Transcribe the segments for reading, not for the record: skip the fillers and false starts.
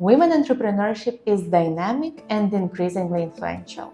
Women entrepreneurship is dynamic and increasingly influential.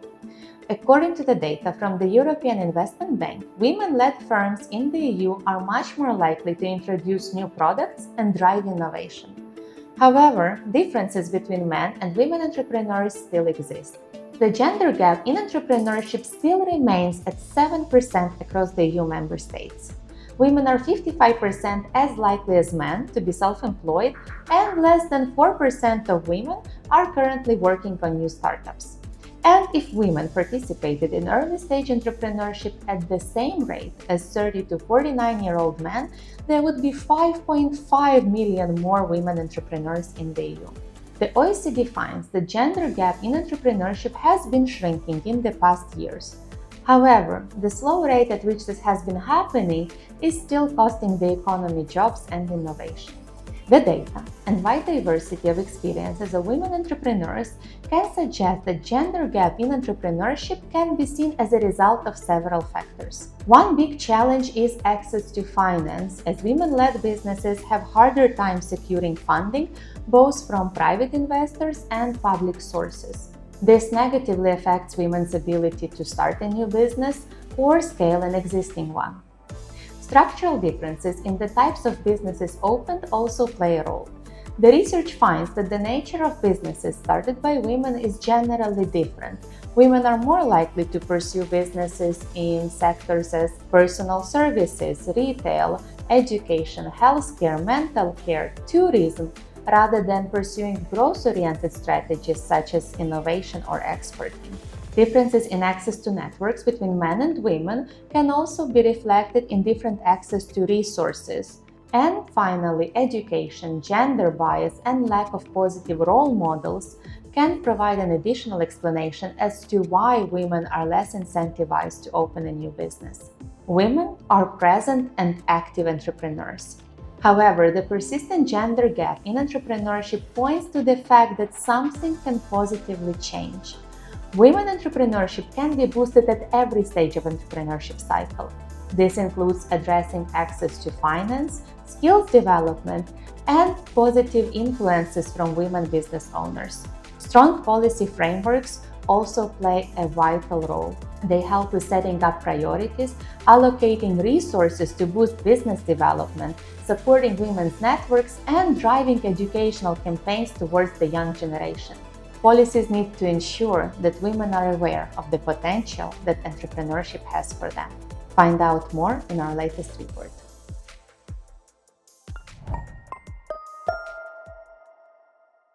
According to the data from the European Investment Bank, women-led firms in the EU are much more likely to introduce new products and drive innovation. However, differences between men and women entrepreneurs still exist. The gender gap in entrepreneurship still remains at 7% across the EU member states. Women are 55% as likely as men to be self-employed, and less than 4% of women are currently working on new startups. And if women participated in early-stage entrepreneurship at the same rate as 30 to 49-year-old men, there would be 5.5 million more women entrepreneurs in the EU. The OECD finds the gender gap in entrepreneurship has been shrinking in the past years. However, the slow rate at which this has been happening is still costing the economy jobs and innovation. The data and wide diversity of experiences of women entrepreneurs can suggest that gender gap in entrepreneurship can be seen as a result of several factors. One big challenge is access to finance, as women-led businesses have harder time securing funding, both from private investors and public sources. This negatively affects women's ability to start a new business or scale an existing one. Structural differences in the types of businesses opened also play a role. The research finds that the nature of businesses started by women is generally different. Women are more likely to pursue businesses in sectors as personal services, retail, education, healthcare, mental care, tourism, rather than pursuing growth-oriented strategies such as innovation or exporting. Differences in access to networks between men and women can also be reflected in different access to resources. And finally, education, gender bias, and lack of positive role models can provide an additional explanation as to why women are less incentivized to open a new business. Women are present and active entrepreneurs. However, the persistent gender gap in entrepreneurship points to the fact that something can positively change. Women entrepreneurship can be boosted at every stage of entrepreneurship cycle. This includes addressing access to finance, skills development, and positive influences from women business owners. Strong policy frameworks also play a vital role. They help with setting up priorities, allocating resources to boost business development, supporting women's networks, and driving educational campaigns towards the young generation. Policies need to ensure that women are aware of the potential that entrepreneurship has for them. Find out more in our latest report.